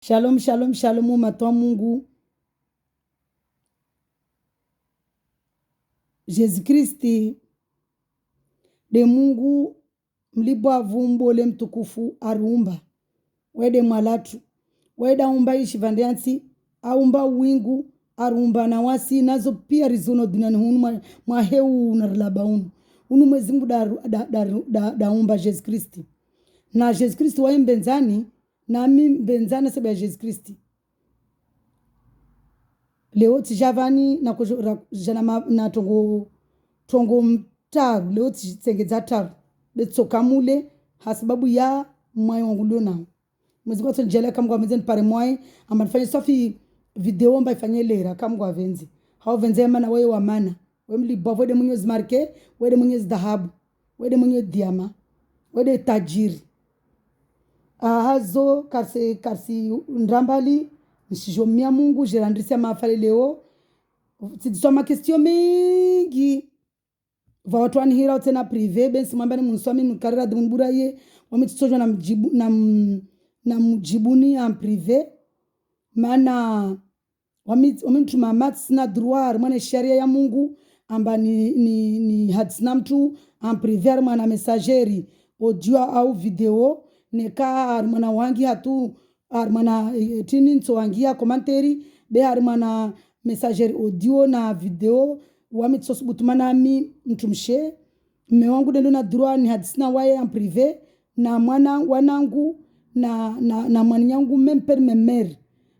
Shalom, shalom, shalom, matwa Mungu. Jésus Kristi de Mungu mlibwa vumbo le mtukufu arumba. Wede mwalatu. Weda umba ishi vandiansi. Aumba wingu arumba na wasi nazo pia rizono dunani hunu maheu unarlaba unu. Unu mwezi Mungu da umba Jésus Kristi. Na Jésus Kristi wa mbenzani na mi mbenzani sebe ya Jésus Kristi. Leo tijavani na kujana na tongo mtaru. Leo tisengeza taru. Betsoka mule hasababu ya mwai wangulio na. Mwezi kwa tonjele kama kwa mzeni pare mwai. Ama nifanye sofi video mba ifanye lera kama kwa venzi. Hao venzi mana wewe wa mana. Wewe mlibavu wede mwenye zimarke. Wede mwenye zidahabu. Wede mwenye diama. Wede tajiri. Hazo karsi ndrambali. Nishijomia Mungu. Jirandrisia maafali leo. Tidisoma kestio mingi. Watu wanihira tena prive. Bensi mwambani mnusuami mkarira dhimbura ye. Wamititojo na mjibuni ya prive. Mana wamituma matsina druar. Mwane sharia ya Mungu. Amba ni hadsina mtu. Prive mwana mensageri. Audio au video. Neka mwana wangi hatu. Mwana tini nso wangi ya komanteri. Be mwana mensageri audio na video. Wamitsosu butumana mi mtumshe. Mme wangu dendo na druar ni hadisina wae en prive. Na wanangu na mwanyangu memperi memeri.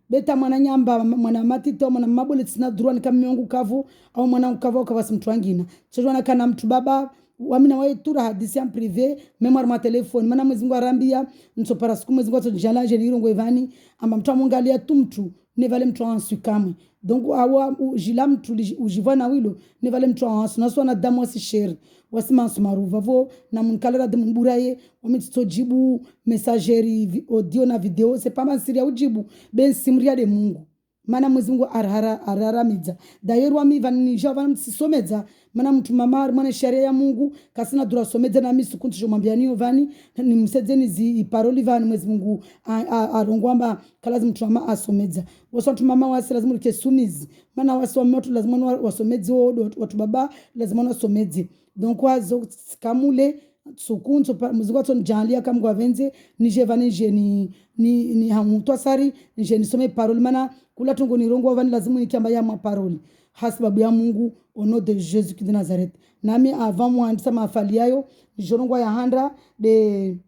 Beta mwana nyamba mwana matito mwana mabole tsina druar ni kama wangu kavu au mwana kavu kavasi mtu wangina. Chojwana kana mtu baba wamina wae tura hadisi en prive memoire ma telefone mana mwezi Mungu arambia nsopara siku mwezi Mungu atojala jelirongo evani amba mtu amungalia tumtu ne vale mtu ansu kamwe. Donc awa ujila mtu ujivana wilo ne vale mtu ansu naso na damu wasi sheri wasi mansu maruva vo na munkalera de mburaye wamitito jibu messageri audio na video se pama siria ujibu ben simria de Mungu mana mwezi Mungu arara midza dayeru wami vani java msisomedza mana mtu mama mwana sharia ya Mungu kasina dura somedza na misu kuntu jomwambiani ovani ni msedzeni zi paroli vani mwezi Mungu arongwamba kalazi mtu mama asomedza waso mtu mama wasi lazima ke sumizi mana waso mtu lazima wasomedzi watu baba lazima wasomedzi donc wazo kamule sukunzo mwezi kwa tonjalia kama kwa venze nije vani jeni ni hamutwa sari nije nisome paroli mana kula tungo ni rongo vani lazima nikiamba ya maparoli hasibabu ya Mungu au nom de Jésus de Nazareth. Nami avant moi andisa mafali yayo jorongo ya handra de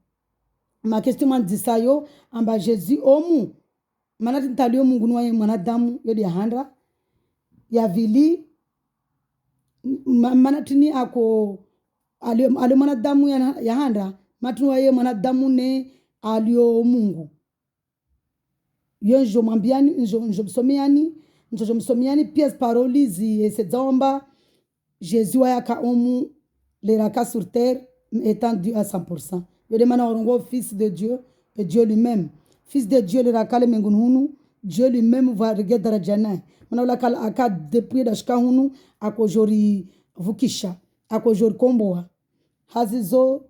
ma question mandisa yo amba Jésus omu mana tintalio Mungu nwa mwanadamu yo ya handra ya vili mana tini ako alio mwanadamu ya handra matunu ye mwanadamu ne alio Mungu yo njo mwambiani njo msomiani njo msomiani pièce paroli zi sedzaomba Jésus wa yaka omu les raka sur terre étant Dieu à 100%. Yo demana orongo fils de Dieu et Dieu lui-même. Fils de Dieu le raka le mengun hunu Dieu lui-même va regarder darajana. Mana wala kala aka depuis dashka hunu akojori vukisha akojori komboa. Hazizo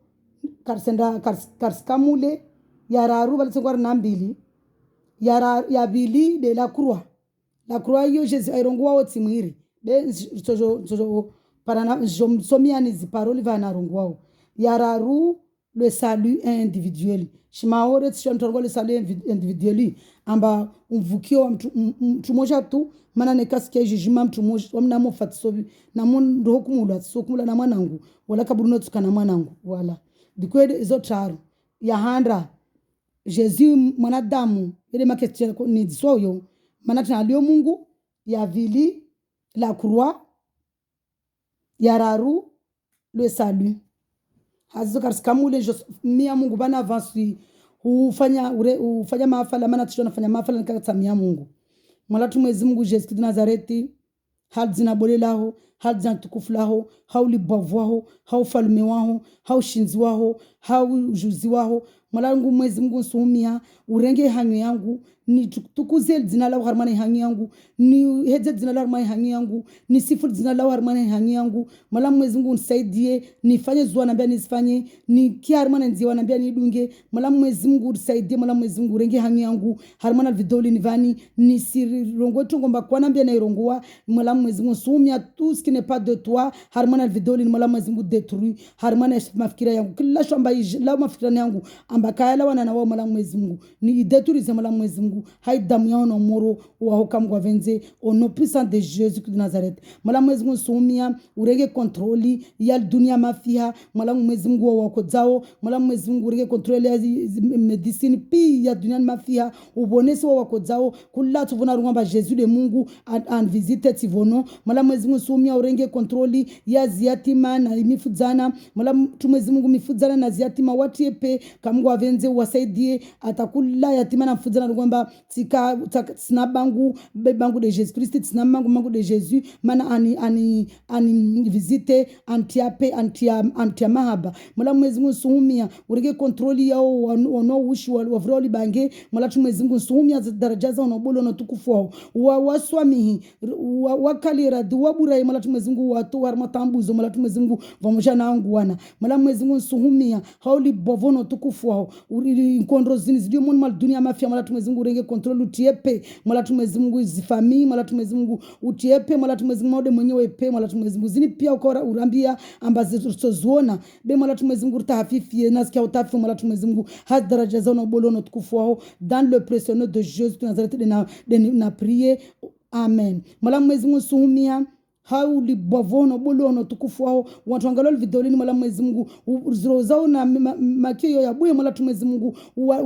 karsenda karskamule yararu balisongwara nambili ya bili de la croix. La croix yo Jésus airongwa otsimwiri. Be sojo parana somiani zi paroli vana rongwao. Yararu le salut individuel. Shimaore tshontongo le salut individuel amba umvukio mtu moja tu mana nekasikia jijima mtu moja wamna mofatisobi na ndo hukumula sokumula na mwanangu wala kaburuno tukana mwanangu wala dikwede izo taru ya handra Jésus mwanadamu ile maketi ni disoyo mana tunalio Mungu ya vili la croix yararu le salut hazo karskamule mia Mungu bana avance ufanya mafala mana tushona fanya mafala nikatsamia Mungu mwalatu mwezi Mungu Jésus de Nazareti hadzina bolelaho hadzina tukufulaho hauli bavwaho haufalme waho haushinzi waho haujuzi waho mwalangu mwezi Mungu nsumia urenge hanyo yangu ni tukuze jina la harmani hangi yangu, ni heze jina la harmani hangi yangu, ni sifu jina la harmani hangi yangu. Mola Mwenyezi Mungu nisaidie, nifanye zua nambia nisifanye, ni kia harmani nziwa nambia nidunge. Mola Mwenyezi Mungu nisaidie, Mola Mwenyezi Mungu renge hangi yangu, harmani vidoli nivani, ni sirongo tungomba kwa nambia na irongoa. Mola Mwenyezi Mungu soumia tout ce qui n'est pas de toi, harmani vidoli, Mola Mwenyezi Mungu détruit, harmani mafikira yangu, kila shamba la mafikira yangu, ambakaya la wana na wao Mola Mwenyezi Mungu, ni détruire Mola Mwenyezi Mungu, hai damu yao na moro, wa hokamgwa venze, au nom puissant de Jésus de Nazareth. Mola Mwenyezi Mungu soumia, urege kontroli ya dunia mafia. Mola Mwenyezi Mungu wako zao, Mola Mwenyezi Mungu urege kontroli ya medicine pi ya dunia mafia, ubonesi wako zao, kula tuvona rungamba Jésus de Mungu an visite tivono. Mola Mwenyezi Mungu soumia urenge kontroli ya ziatima na mifudzana. Mola Mwenyezi Mungu mifudzana na ziatima watiepe kamungu avenze wasaidie atakula yatima na mfudzana rungamba tika sinabangu bebangu de Jésus Christ, sinabangu de Jésus mana ani visite antiape antia mahaba. Mola Mwenyezi Mungu soumia urege kontroli yao wanaoishi wavroli bange. Mola Mwenyezi Mungu soumia daraja zao na bolo na tukufu wao waswamihi wakalira duwabura. Mola Mwenyezi Mungu watu warmatambuzo. Mola Mwenyezi Mungu vamosha na angu wana. Mola Mwenyezi Mungu soumia hauli bovono tukufu wao uri kondro zini zidio moni mal dunia mafia. Mola Mwenyezi Mungu urenge kontroli utiepe. Mola Mwenyezi Mungu zifami. Mola Mwenyezi Mungu utiepe. Mola Mwenyezi Mungu mwenyewe pe. Mola Mwenyezi Mungu zini pia ukora urambia ambazo tuzoona be. Mola Mwenyezi Mungu utahafifie nasikia utafi. Mola Mwenyezi Mungu has daraja zao na bolo na tukufu wao dans le précieux nom de Jésus de Nazareth na prier. Amen. Mola Mwenyezi Mungu soumia hauli bovono bolono tukufu wao watu angalol vidolini. Mola Mwenyezi Mungu uzrozao na makio ya buye. Mola Mwenyezi Mungu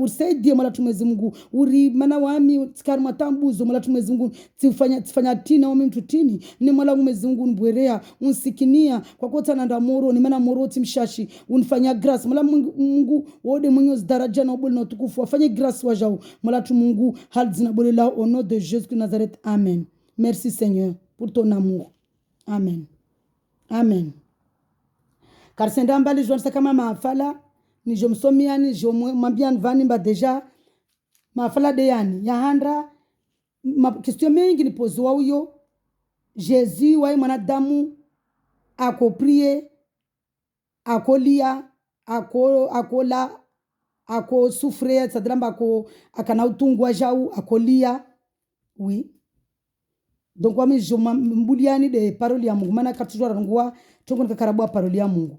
usaidie. Mola Mwenyezi Mungu uri mana wami tsikari matambuzo. Mola Mwenyezi Mungu tifanya tina wame mtutini ni Mola Mwenyezi Mungu unbwerea unsikinia kwa kota na ndamoro ni mana moro timshashi unfanya grace. Mola Mungu wode mwenye daraja na bolo na tukufu wafanye grace wajao. Mola Mungu hal zina bole la au nom de Jésus de Nazareth. Amen. Merci Seigneur pour ton amour. Amen. Amen. Karsenda mbali jonsa kama maafala ni jomsomia ni jomwambia nvani mba deja maafala de yani ya handra question mengi ni pozwa huyo Jésus wa mwanadamu ako prier akolia akola ako souffrir sadramba ako akana utungwa jau akolia. Oui. Donc wami joma mbuliani de paroli ya Mungu mana katujwa rongwa tongo nkakarabwa paroli ya Mungu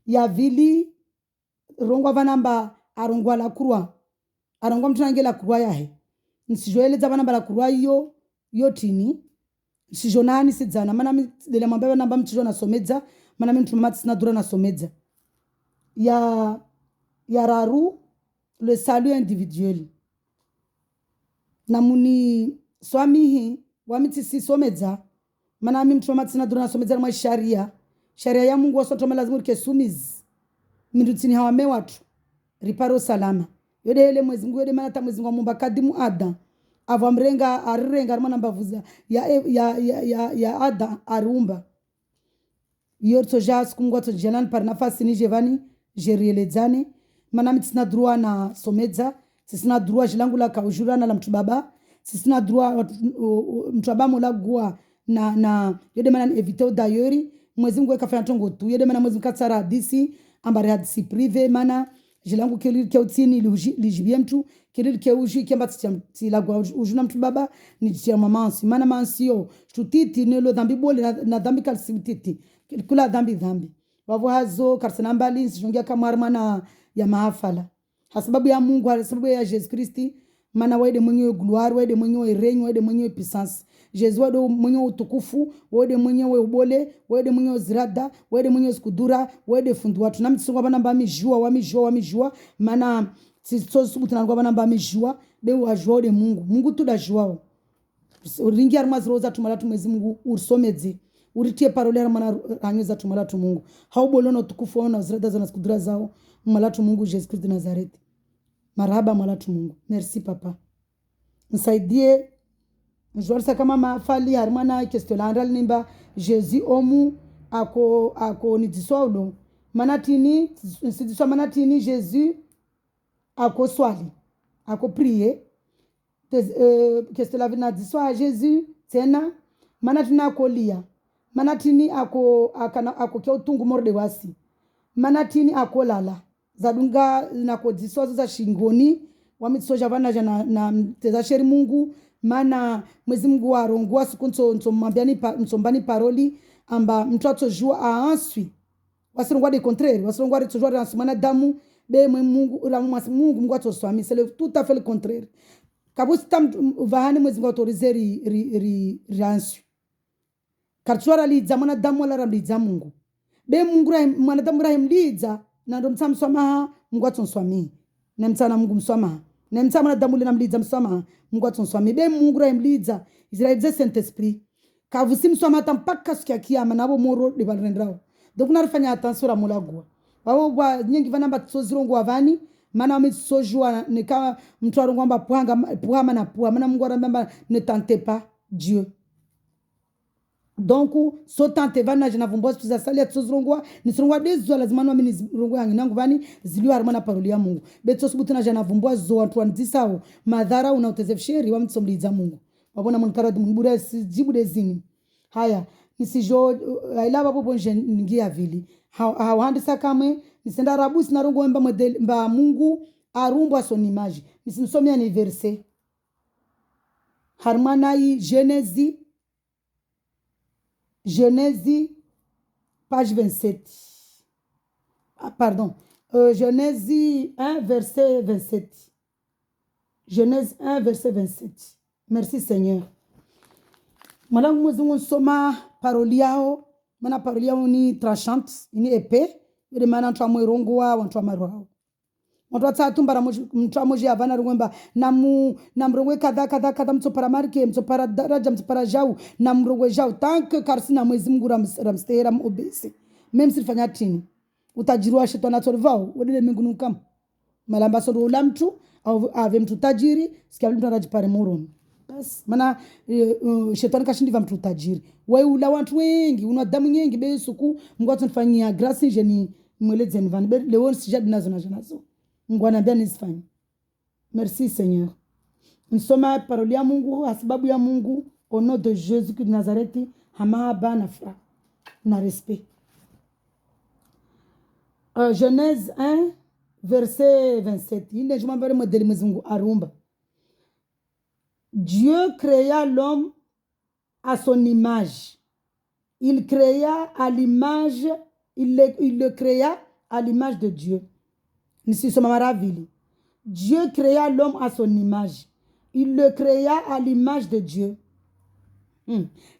ya vili rongwa vanamba arongwa la kurwa arongwa mtunange la kurwa yahe nsijoeleza vanamba la kurwa yo tini sijonani sidzana mana dele mambaba namba mchijo na somedza mana mtu mati na dura na somedza ya raru le salut individuel namuni swamihi wamiti si somedza mana mimi mtu mati na dura na somedza mwa sharia ya Mungu wasotoma lazima ukesumizi mindutini hawame watu riparo salama yode hele Mwenyezi Mungu yode mana ta Mwenyezi Mungu mumba kadimu Adam avamrenga arirenga armana mbavuza ya Adam arumba yorto jas kumgwa to jalan par nafasi ni jevani jerielezane mana mitsina droit na somedza sisina droit jilangu la kaujurana la mtu baba sisina droit mtu baba mola gua na yode mana eviter dayori Mwenyezi Mungu akafanya tongo tu yode mana Mwenyezi Mungu katsara hadisi ambari hadisi prive mana jilangu kelili ke utini lijibie mtu kelili ke uji kemba tilagwa ujuna mtu baba ni tia mamansi mana mansio tutiti nelo dhambi bole na dhambi kalsititi kula dhambi wavo hazo karsana mbali sijungia kama armana ya maafala hasababu ya Mungu hasababu ya Jesus Christi mana waide mwenyewe gloire waide mwenyewe reign waide mwenyewe puissance Jesus waide mwenyewe utukufu waide mwenyewe ubole waide mwenyewe zirada waide mwenyewe skudura waide fundu watu na mtisonga bana mba mijua mana sisi subutu na bana mba mijua be wajua de Mungu tudajua uringi armaz roza tumala Mwenyezi Mungu ursomedzi uritie parolera mana anyoza tumala Mungu haubolono utukufu na zirada za skudura zao mala Mungu Jesus Christ de Nazareth. Marhaba mala Mungu. Merci papa. Nsaidie njorsa kama mafali harmana kestolandral nimba Jésus omu ako nidiswaulo manatini nsidiswa manatini Jésus ako swali ako prier kestela vina diswa Jésus tena mana tina kolia mana tini ako kia utungu morde wasi mana tini akolala zadunga nako diswa za shingoni wamitsoja vana jana na teza sheri Mungu mana mwezi Mungu warongwa sikunso nsombani paroli amba mtu atojua aanswi wasirongwa de contraire wasirongwa de tojua dans mana damu be Mungu la Mungu atoswami c'est tout à fait le contraire kabusi tam vahani mwezi Mungu autoriser ransu kartuara lidza mana damu wala ramlidza Mungu be Mungu mwana damu rahimlidza na ndo msamswama Mungu atoswami na mtsana Mungu mswama na mtsama damu le namlidza mswama Mungu atoswami be Mungu rahimlidza Israel Saint Esprit kavusi mswama tampaka siku ya kiyama nabo moro de balrendrao donc unafanya attention la mulagwa wao nyingi vana mbatsozirongo avani mana wametsojua ni kama mtu arongwa puhama na puha mana Mungu arambamba ne tentez pas Dieu donc so tente vana jina vumbozi tuza salia tsozirongwa ni sirongwa dezo lazima no amini zirongwa yangi nangu vani ziliwa harmana paroli ya Mungu betso subutuna jina vumbozi zo watu andisao madhara unautezefsheri wa mtsomliza Mungu wabona munkaradi mbura jibu dezini haya nisijo ailaba bobo ngia vili hawahandisa kamwe nisenda rabusi na rongo mba Mungu arumbwa son image nisimsomea ni verset harmanai Genèse page 27 pardon Genèse 1 verset 27 Genèse 1 verset 27 merci Seigneur mwanangu mwezungu nsoma paroli yao mana paroli yao ni tranchante ni épée ile maana mtu amwerongoa watu amarwao watu atatumbara mtu amoje avana rungwemba na mrongwe kadha mtsopara marke mtsopara daraja mtsopara jau na mrongwe jau tanke karsina mwezi Mungu ramstera obese même sifanya tini utajiri wa shetani atorvao wedele mbinguni kama malamba sondo ula mtu au ave mtu tajiri sikia mtu anajipare moroni bas mana shetani kashindiva mtu tajiri wewe ula watu wengi una damu nyingi be suku Mungu atunfanyia grace jeni mweleze nivani be leo sijadi nazo Mungu anambia nisifanye merci Seigneur nsoma parole ya Mungu sababu ya Mungu au nom de Jésus de Nazareth hamaba na fra na respect Genèse 1 verset 27 inde juma mbele modeli Mungu arumba Dieu créa l'homme à son image. Il créa à l'image, il le créa à l'image de Dieu. Dieu créa l'homme à son image. Il le créa à l'image de Dieu.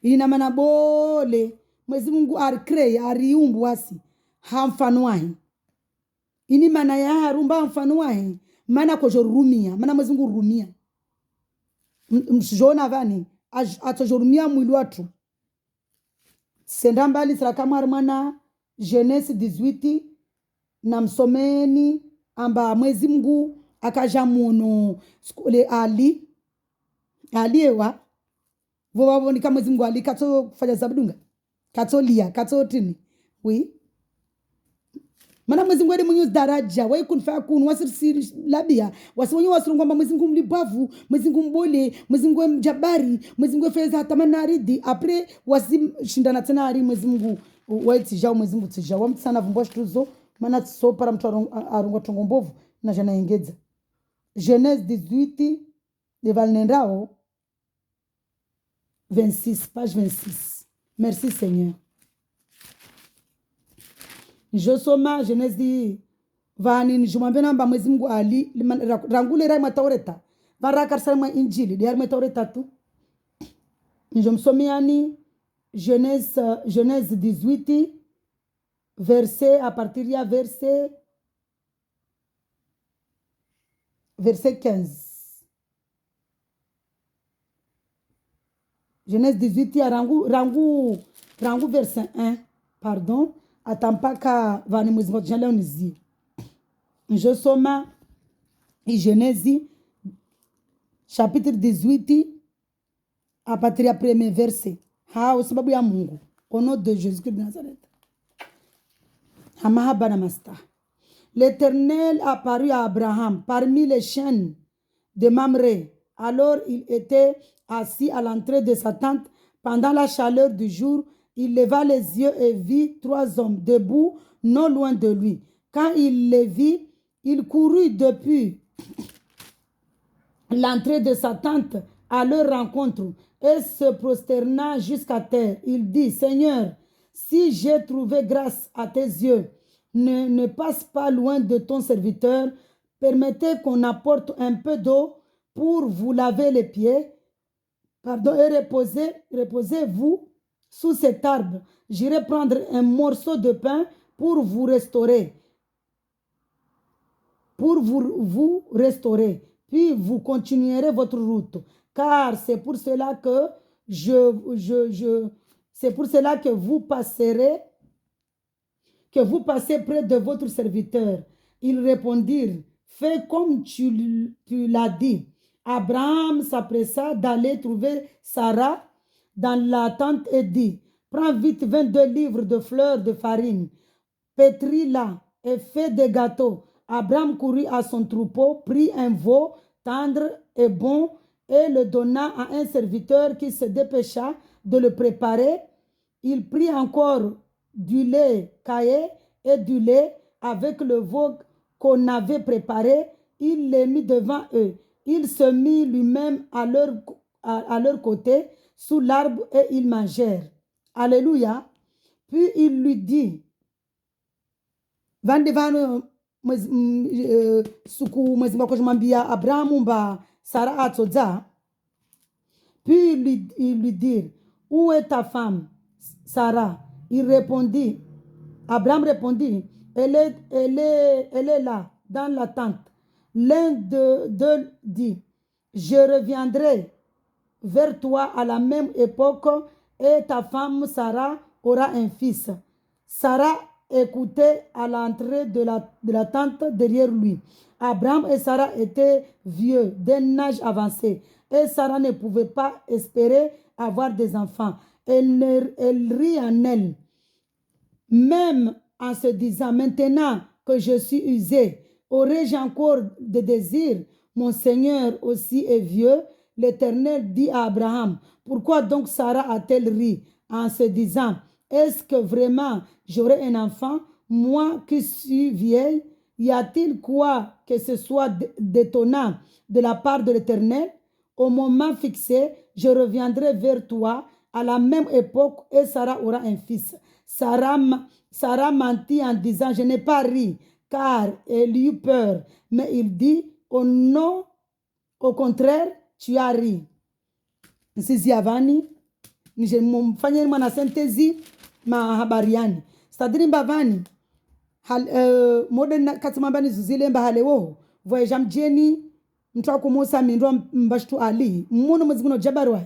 Il n'a pas bolé. Mwezi Mungu ariumbu wasi. Hamfano wahi. Ini mana ya harumba hamfano wahi. Mana kujorumia. Mana mwezi Mungu rumia. Mshijona vani atojorumia mwili watu senda mbali kama armana Genèse 18 na msomeni amba mwezi Mungu akaja muno skole ali ewa vovavo ni kama mwezi Mungu ali kato kufanya zabudunga katolia katotini oui mana mwezi Mungu ali mwenye daraja wai kunfa kun wasiri labia wasiwonyo wasirungwa mwezi Mungu mlibavu mwezi Mungu mbole mwezi Mungu mjabari mwezi Mungu feza tamanaridi après wasim shindana tena ari mwezi Mungu waiti jao mwezi Mungu tija wamtsana vumbosh tuzo mana so para mtu arungwa tongombovu na jana engedza Genèse 18 de Valnendao 26 page 26 merci Seigneur. Josoma Genèse vani njumambe namba mwezi Mungu ali rangule rai mataureta varaka sama injili de mataureta tu njomsomiani Genèse 18 verset à partir ya verset 15 Genèse 18 ya rangu verset 1 pardon atampaka vani mwezi Mungu jana unizi njosoma Genèse chapitre 18 à partir ya premier verset ha sababu ya Mungu au nom de Jésus de Nazareth. Hamahaba masta. L'Éternel apparut à Abraham parmi les chênes de Mamré Alors il était assis à l'entrée de sa tente pendant la chaleur du jour. Il leva les yeux et vit 3 hommes debout non loin de lui. Quand il les vit, il courut depuis l'entrée de sa tente à leur rencontre et se prosterna jusqu'à terre. Il dit, Seigneur, si j'ai trouvé grâce à tes yeux, ne passe pas loin de ton serviteur. Permettez qu'on apporte un peu d'eau pour vous laver les pieds. Pardon, et reposez-vous sous cet arbre. J'irai prendre un morceau de pain pour vous restaurer. Pour vous restaurer. Puis vous continuerez votre route. Car c'est pour cela que c'est pour cela que vous passez près de votre serviteur. Ils répondirent, fais comme tu l'as dit. Abraham s'appressa d'aller trouver Sarah dans la tente et dit, prends vite 22 livres de fleurs de farine, pétris-la et fais des gâteaux. Abraham courut à son troupeau, prit un veau tendre et bon et le donna à un serviteur qui se dépêcha de le préparer. Il prit encore du lait caillé et du lait avec le veau qu'on avait préparé. Il les mit devant eux. Il se mit lui-même à leur côté sous l'arbre et ils mangèrent. Alléluia. Puis il lui dit, suku mwezi mwako jumambia Abrahamu mba Sarah atodza. Puis il lui dit, où est ta femme Sarah? Il répondit, Abraham répondit, elle est là dans la tente. L'un d'eux dit, je reviendrai vers toi à la même époque et ta femme Sarah aura un fils. Sarah écoutait à l'entrée de la tente derrière lui. Abraham et Sarah étaient vieux, d'un âge avancé, et Sarah ne pouvait pas espérer avoir des enfants. Elle rit en elle, même en se disant, maintenant que je suis usée, aurais-je encore des désirs? Mon Seigneur aussi est vieux. L'Éternel dit à Abraham, pourquoi donc Sarah a-t-elle ri en se disant, est-ce que vraiment j'aurai un enfant, moi qui suis vieille? Y a-t-il quoi que ce soit d'étonnant de la part de l'Éternel? Au moment fixé, je reviendrai vers toi à la même époque et Sarah aura un fils. Sarah mentit en disant, je n'ai pas ri, car elle eut peur. Mais il dit, oh non, au contraire, tu as ri. Sisi avani, nije mfanye mwana sentezi mahabariani. C'est-à-dire mbavani, modern katumambani zuzile mbahalewo, voyaja mjeni, mtuwa kumusa mindwa mbashtu ali, mmono mziguno jabarwa.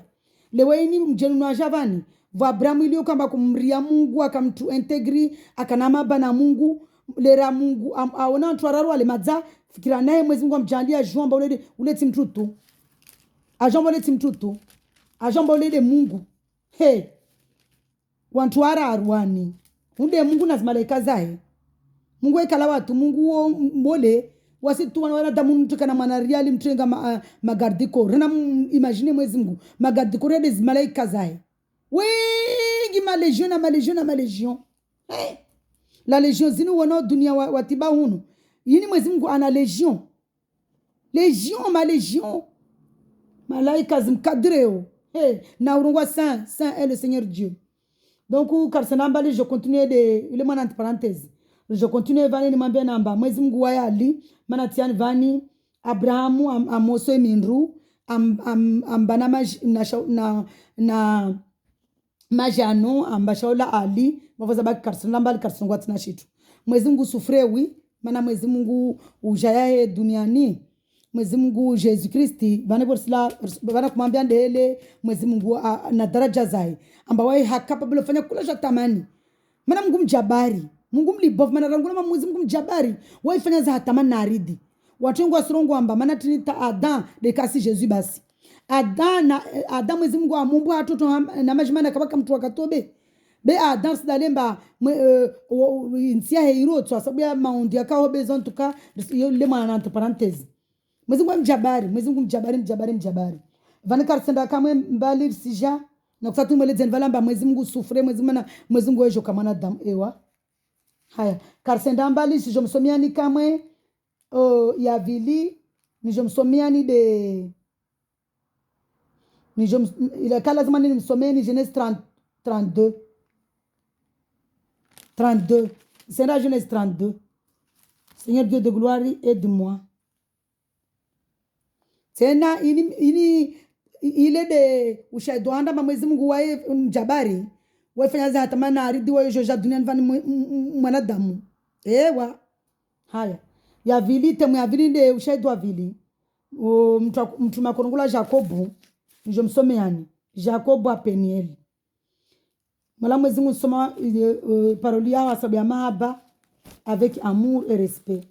Leweni mjeni wa javani, Abrahamu ilio kamba kumria Mungu akamtu integri akanama bana Mungu lera Mungu aona ntwararu ale madza fikira naye Mwenyezi Mungu amjalia jomba ule timtutu ajomba ule timtutu ajomba ule Mungu he wantwara arwani unde Mungu na malaika zae Mungu ekala watu Mungu wo mbole wasitu wana damu mtukana manariali mtrenga magardiko rena imagine Mwenyezi Mungu magardiko rede malaika zae wengi malegion hey. La legion zinu wana dunia watiba hunu yini Mwenyezi Mungu ana legion legion malaika zimkadreo hey. Na urungwa saint est le Seigneur Dieu. Donc karsanambali je continue de ile mwana entre parenthèse je continue vani nimwambia namba Mwenyezi Mungu wa ali mana tiani vani Abrahamu amoso minru ambana na majano ambashaula ali mavaza baki karsanambali karsongwa tina shitu Mwenyezi Mungu sufrewi mana Mwenyezi Mungu ujayae duniani Mwenyezi Mungu Yesu Kristi bana kumwambia ndele Mwenyezi Mungu na daraja zai ambawai hakapabilo fanya kula shatamani mana Mungu mjabari Mungu mlibovu mana rangula Mwenyezi Mungu mjabari waifanya za hatamani na aridi watu wengi wasirongo amba mana tinita Adam dekasi Yesu basi Adam Mwenyezi Mungu amumbu hatoto na majimana kabaka mtu wakatobe be Adam sidalemba insia heiro tu sababu ya maundi akaho bezon tuka le mwana entre parenthèse Mwezi Mungu mjabari, Mwezi Mungu mjabari. Vani karsenda kamwe mbali sija na kusatu mweleze nvalamba Mwezi Mungu sufre, Mwezi Mungu wejo kama na damu ewa. Haya, karsenda mbali sijo msomiani kamwe ya vili nijo msomiani de il kala zama ni msomiani Genèse 32. C'est la Genèse 32. Seigneur Dieu de gloire, aide-moi. Tena ile de ushaidoanda Mwezi Mungu wae mjabari wafanya za tamana aridi wa joja duniani vani mwanadamu ewa. Haya ya vili temu ya vili de ushaidwa vili mtu makonungula Jacobu njo msomeani Jacobu a Peniel mala Mwezi Mungu soma paroli ya wasabu ya mahaba avec amour et respect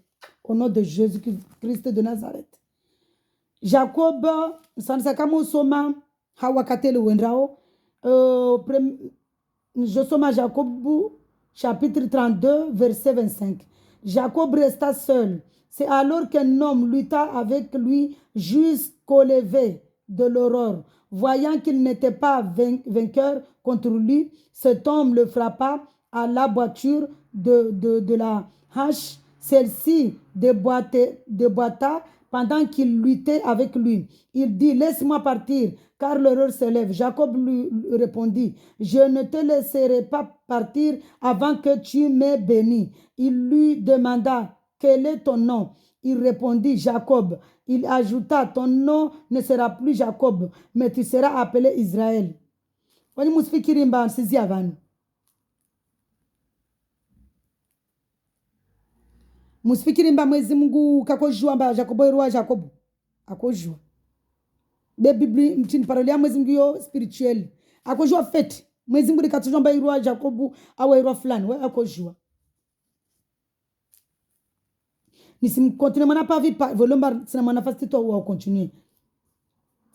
au nom de Jésus-Christ de Nazareth. Jacob sansa kama usoma hawakatele wendrao je soma Jacob chapitre 32 verset 25. Jacob resta seul. C'est alors qu'un homme lutta avec lui jusqu'au lever de l'aurore. Voyant qu'il n'était pas vainqueur contre lui, cet homme le frappa à la boiture de la hache. Celle-ci déboîta pendant qu'il luttait avec lui. Il dit, laisse-moi partir, car l'heure se lève. Jacob lui répondit, je ne te laisserai pas partir avant que tu m'aies béni. Il lui demanda, quel est ton nom? Il répondit, Jacob. Il ajouta, ton nom ne sera plus Jacob, mais tu seras appelé Israël. Wani musifikiri mba sizi avani. Musifikiri mba Mwezi Mungu kakojua mba Jacobo irua Jacobo. Akojua. Be Bibli mchini paroli ya Mwezi Mungu yo spirituel. Akojua fete. Mwezi Mungu likatujua mba irua Jacobo awa irua fulani. We akojua. Nisi continue mana pa vi volomba sina mana fasti to wa continuer.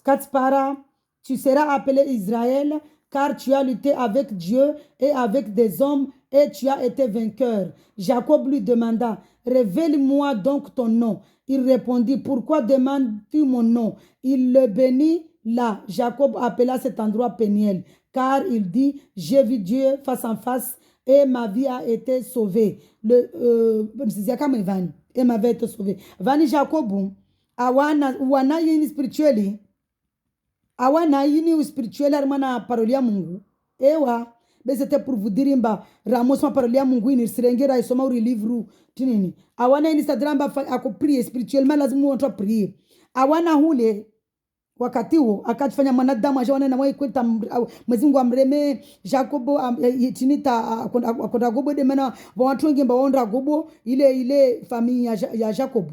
Katspara, tu seras appelé Israël car tu as lutté avec Dieu et avec des hommes et tu as été vainqueur. Jacob lui demanda, révèle-moi donc ton nom. Il répondit, pourquoi demandes-tu mon nom? Il le bénit là. Jacob appela cet endroit Peniel, car il dit, j'ai vu Dieu face en face et ma vie a été sauvée. Et ma vie a été sauvée. Vani Jacob, wana yini spiritually, awana yini spiritually armana parolia Mungu. Ewa. Mais c'était pour vous dire mba Ramos ma parole ya Mungu ni sirengera isoma uri livre tinini awana ini sadramba ako prier spirituellement lazima watu prier awana hule wakati huo akatufanya mwanadamu ajaona na wewe kwenda Mwezi Mungu amreme Jacobo tinita akonda gobo de mana watu wengi mba waonda gobo ile famille ya Jacob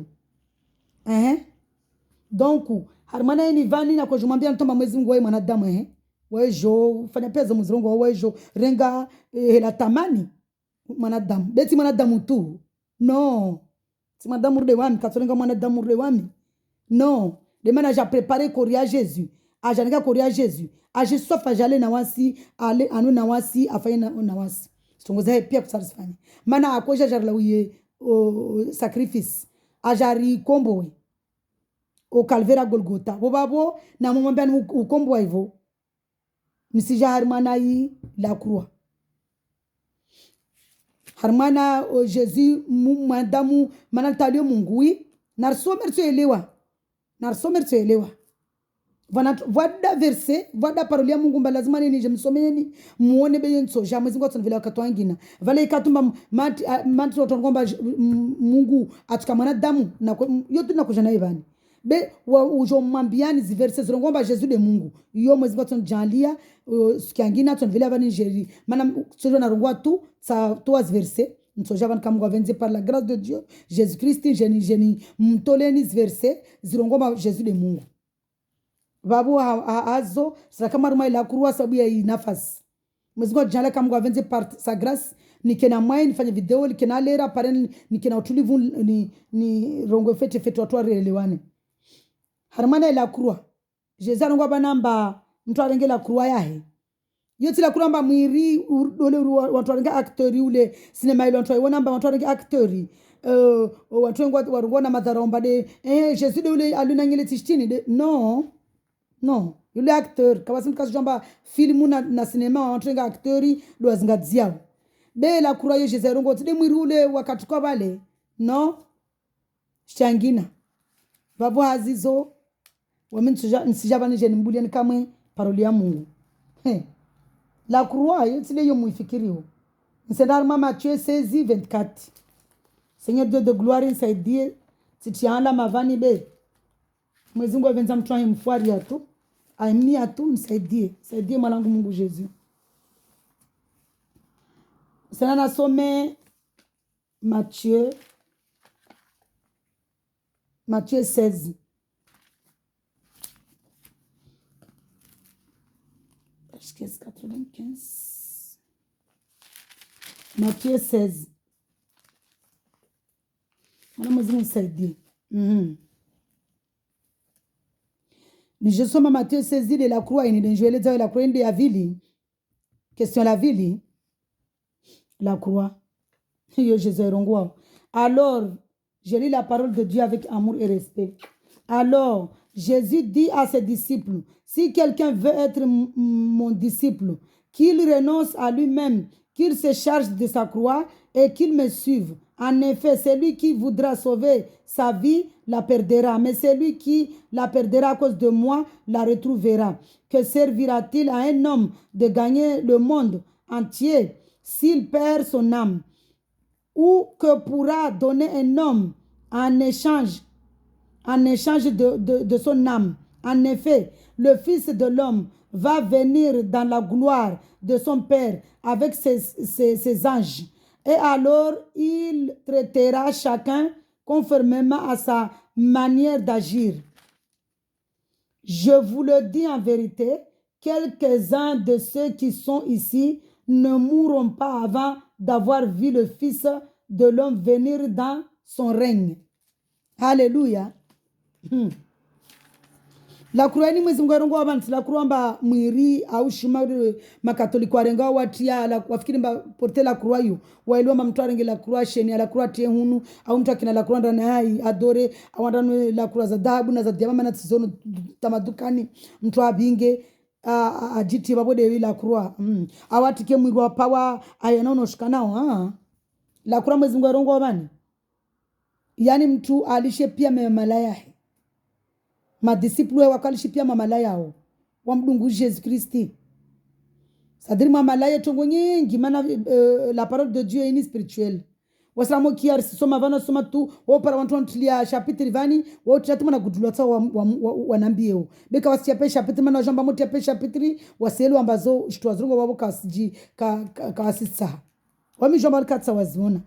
donc harmana ini vani na kujumwambia ntomba Mwezi Mungu wewe mwanadamu wejo fanya pesa muzrongo wejo renga hela tamani mwanadamu beti mwanadamu tu no si mwanadamu de wami katolenga mwanadamu de wami no de mana ja préparé koria Jésus aja nega koria Jésus aje sofa jale na wasi ale anu na wasi afanya na wasi stongoza pia kusatisfanya mana akoja jarla uye sacrifice ajari kombowe o calvaire Golgotha bobabo na mumwambia ukomboa hivyo Msija harmana yi la croix. Harmana Jésus madamu manaltalio Mungui narsomer tu elewa. Vada verse, vada parolia Mungu lazima ni jemsomeni muone beyen soja Mwezi Mungu atonvela wakati wengine. Vale ikatumba mati otongomba Mungu atukamana damu na yote nakujana ibani. Be ujo mambiani ziverse zirongomba Jésus de Mungu yo Mwezi Mungu atonjalia sikiangina atonvela bani Nigeria mana sojo na rongwa tu sa toas verse nsoja ban kamwa venze par la grâce de Dieu Jésus-Christ jeni mtoleni verse zirongomba Jésus de Mungu babu azo sakama ruma ila kurua sababu ya nafasi Mwezi Mungu jala kamwa venze par sa grâce nikena mai nifanye video nikena lera pare nikena utulivu ni rongo fete watu waelewane harmana ila kurua Jésus anongwa banamba mtu arenge la kurua yahe yoti la kuramba mwiri dole watu arenge acteur ule sinema ile watu waiona namba watu arenge acteur watu wengi warungwa na madharomba de Jésus de ule alunangile tishtini de non yule acteur kabasi mkazijomba filmu na sinema watu wengi acteuri do azingadziao be la croix Jésus rongo tide mwiri ule wakati kwa bale no shangina babo azizo nsijaba nije nimbulia nikamwe paroli ya Mungu la croix tile yo muifikirio nsendarma Matthieu 16:24 Seigneur Dieu de gloire nisaidie titiana mavani be Mwenyezi Mungu avenza mtu mfwari tu aimia tu nisaidie mwanangu Mungu Jésus. Sana nasome Matthieu 16 95 Matthieu 16 Mwana Mwenyezi Mungu nisaidie. Ni je soma Matthieu 16 de la croix ni denjueleza la croix de avili. Question la vili. La croix. Yo Jésus rongo. Alors, je lis la parole de Dieu avec amour et respect. Alors, Jésus dit à ses disciples, si quelqu'un veut être mon disciple, qu'il renonce à lui-même, qu'il se charge de sa croix et qu'il me suive. En effet, celui qui voudra sauver sa vie la perdra, mais celui qui la perdra à cause de moi la retrouvera. Que servira-t-il à un homme de gagner le monde entier s'il perd son âme? Ou que pourra donner un homme en échange de son âme? En effet, le Fils de l'homme va venir dans la gloire de son Père avec ses anges. Et alors, il traitera chacun conformément à sa manière d'agir. Je vous le dis en vérité, quelques-uns de ceux qui sont ici ne mourront pas avant d'avoir vu le Fils de l'homme venir dans son règne. Alléluia. La croix ni mwezi mgarongo abantu la croix mba mwiri au shima makatoliki warenga watia la wafikiri mba porte la croix yu waelewa mtu arenge la croix sheni la croix tie hunu au mtu akina la croix ndani hai adore au ndani la croix za dhahabu na za diamama na tizono tamadukani mtu abinge ajiti babode la croix awatike mwiri wa power ayanaona shikanao la croix mwezi mgarongo wabani yani mtu alishe pia memalaya madisciples wakalishi pia mamala yao wamdungu Jésus Christ sadiri mamala yetu nyingi maana la parole de Dieu est spirituelle wasamo kiar soma vana soma tu para watu wantulia chapitre vani wote tatu na gudulwa tsa wanambieo beka wasia pe chapitre mana jamba motia pe chapitre waselu ambazo shitwazungu wabo kasiji ka asisa wami jamba katsa wazona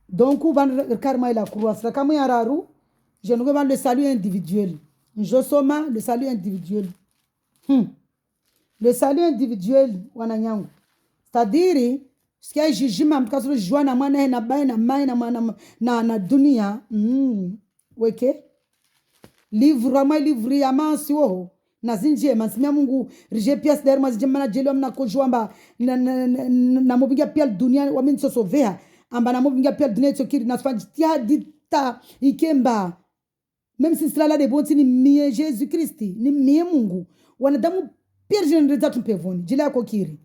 donc van karma la croix kama yararu je ne veux le salut individuel. Je soma le salut individuel. Le salut individuel wananyangu. C'est-à-dire ce qui jugement mkaso joie na mwana na bai na mai na dunia. Weke. Livre ya mansi na zinje mansimia Mungu rije pias der mazije mana jelo mna kojwamba na mobinga pia dunia wa minso sovea amba na mobinga pia dunia tsokiri na sfanjitia dita ikemba. Même si cela de bonti ni mie Jésus Christ ni mie Mungu wanadamu pia jenreza tumpevoni jila yako kiri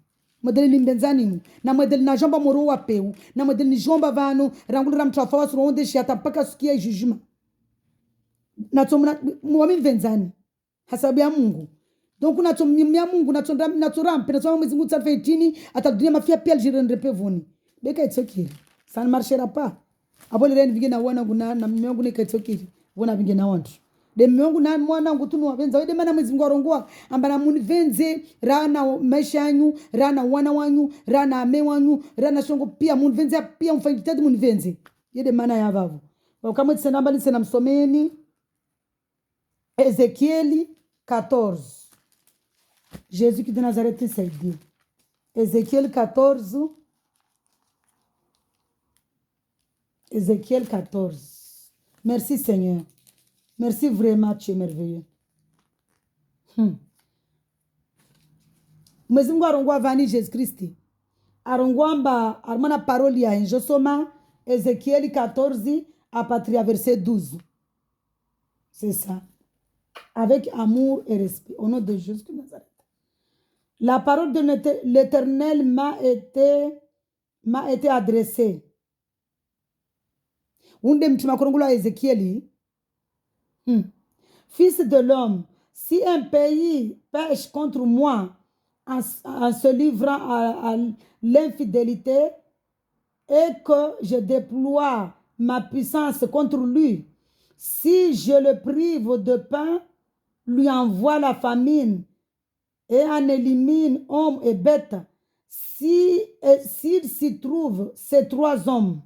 modeli ni mbenzani mu na modeli na jomba moro wa peu na modeli ni jomba vano rangulira mtrafawa suronde shiata mpaka sukia jugement na tomna mwami mbenzani hasabu ya Mungu donc na tomnyimia Mungu na tonda na torampe na mwezi Mungu tsafetini atadunia mafia pia jenreza pevoni beka itsokiri ça ne marchera pas abole ren vigena wana guna na miongo ne kaitsokiri wona vinge na wantu de miongo na mwana ngutunu wavenza wede mana mwezi ngorongoa ambana munivenze rana maisha yanyu rana wana wanyu rana ame wanyu rana shongo pia munivenze pia mfanyitadi munivenze yede mana ya vavu kama tsenamba lisena msomeni Ezekiel 14 Jésus qui de Nazareth saidi Ezekiel 14 Ezekiel 14 Merci Seigneur. Merci vraiment, tu es merveilleux. Mwezi Mungu arongwa vani Jésus Christ. Arongwa mba armana paroli ya njosoma Ézéchiel 14 à partir du verset 12. C'est ça. Avec amour et respect. Au nom de Jésus de Nazareth. La parole de l'Éternel m'a été adressée. Fils de l'homme, si un pays pêche contre moi en se livrant à l'infidélité et que je déploie ma puissance contre lui, si je le prive de pain, lui envoie la famine et en élimine hommes et bêtes, s'il s'y trouve ces 3 hommes,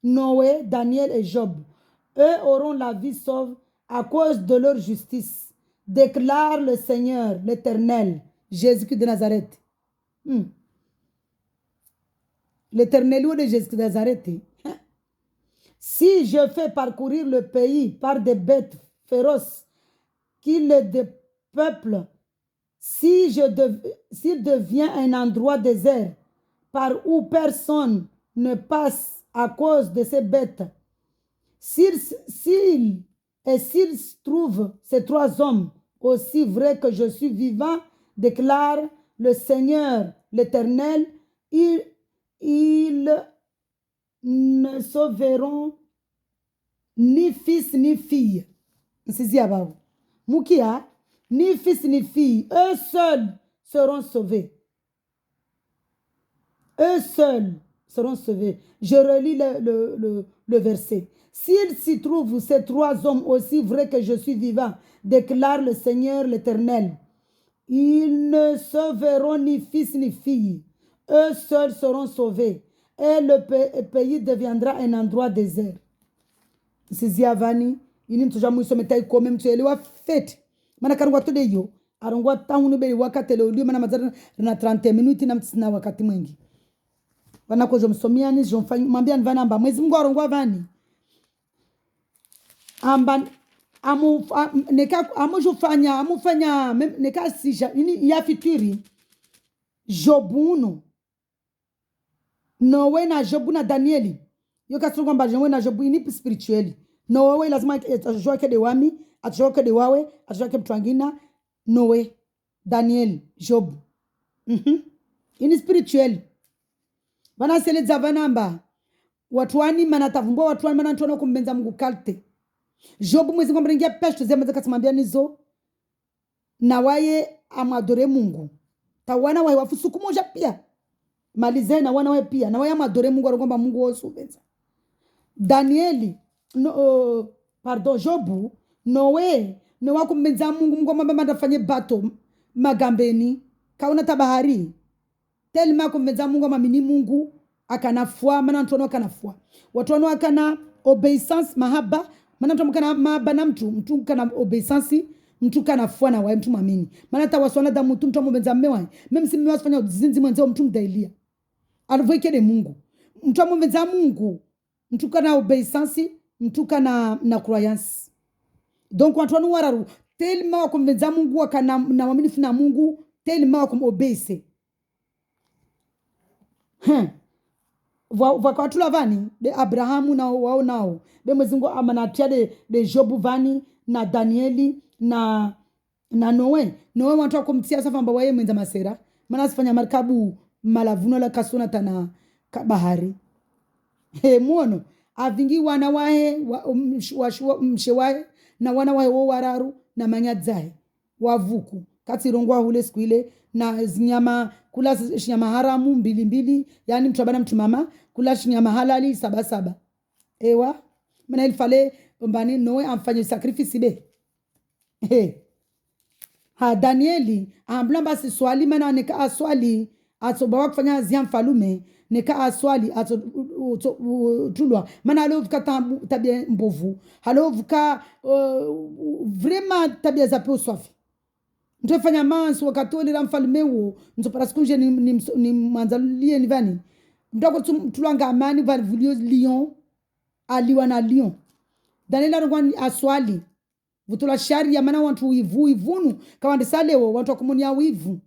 Noé, Daniel et Job, eux auront la vie sauve à cause de leur justice, déclare le Seigneur, l'Éternel, Jésus-Christ de Nazareth. L'Éternel ou de Jésus-Christ de Nazareth. Si je fais parcourir le pays par des bêtes féroces qui le dépeuplent, s'il devient un endroit désert par où personne ne passe à cause de ces bêtes, s'il trouve ces 3 hommes, aussi vrai que je suis vivant, déclare le Seigneur l'Éternel, ils ne sauveront ni fils ni fille. Mukia, ni fils ni fille, eux seuls seront sauvés. Eux seuls seront sauvés. Je relis le verset. S'il s'y trouve ces 3 hommes, aussi vrai que je suis vivant, déclare le Seigneur l'Éternel, ils ne sauveront ni fils ni fille. Eux seuls seront sauvés. Et le pays deviendra un endroit désert. Siziavani, ini mtuja mwiso metai kome mtuelewa fete. Mana karungwa tude yo. Arungwa tahunu beli wakati leo liyo mana mazara na 30 minuti na mtisina wakati mwingi. Wana ko jomsomiani jomfanya vanamba mwezi Mungu arongwa vani amba amufanya neka sija ini ya fitiri Jobuno Nowe na Jobu na Danieli yo kasuru kwamba Nowe na Jobu ini spiritually Nowe lazima ajoke de wami ajoke de wawe ajoke mtwangina Nowe Daniel Job ini spiritually Bana seleza vanamba watuani manatavumbwa watuani manantona kumbenza Mungu kalte Jobu mwezi kwamba ringia pesho zema zakasimambia nizo na waye amadore Mungu tawana wae wafusu kumoja pia malize na wana wae pia na waye amadore Mungu arongomba Mungu wosubenza Danieli Jobu Noe ne wakumbenza Mungu Mungu mamba mandafanye bato magambeni kauna tabahari telima kumbenza Mungu mamini Mungu akanafua mana ntono akanafua watu wano akana obeisance mahaba mana mtu kana mahaba na mtu kana obeisance mtu kana fua na wae mtu mamini mana tawaswana da mtu mbenza mmewa meme si mmewa fanya zinzi mwenzao mtu mdailia alivyoikele Mungu mtu mbenza Mungu mtu kana obeisance mtu kana na croyance donc watu wano wararu telima wakumbenza Mungu akana na waminifu na Mungu telima wakumobeise wakatula vani de Abrahamu na wao nao de mwezingo amanatia de Jobu vani na Danieli na Noe watu wakumtia safamba wae mwenza masera mana sifanya marikabu malavuno la kasuna tana bahari muono avingi wana wae mshewae na wana wae wo wararu na manyadzae wavuku katirongwa hule siku ile na zinyama kula shinyama haramu mbili yani mtu abana mtu mama kula shinyama halali 7 ewa mana ilifale mbani Noe amfanye sacrifice be Danieli amblamba si swali mana nika aswali atobawa kufanya zia mfalume nika aswali tulwa mana alovuka tabia mbovu alovuka vraiment tabia za peu swafi Ntofanya mansu wakatoli la mfalme huo ntopara sikunje ni manzalie ni vani mtako tulanga amani valivulio Lyon aliwa na Lyon Daniela rongwani aswali vutula sharia mana wantu ivunu kawande salewo wantu wakumoni ya wivu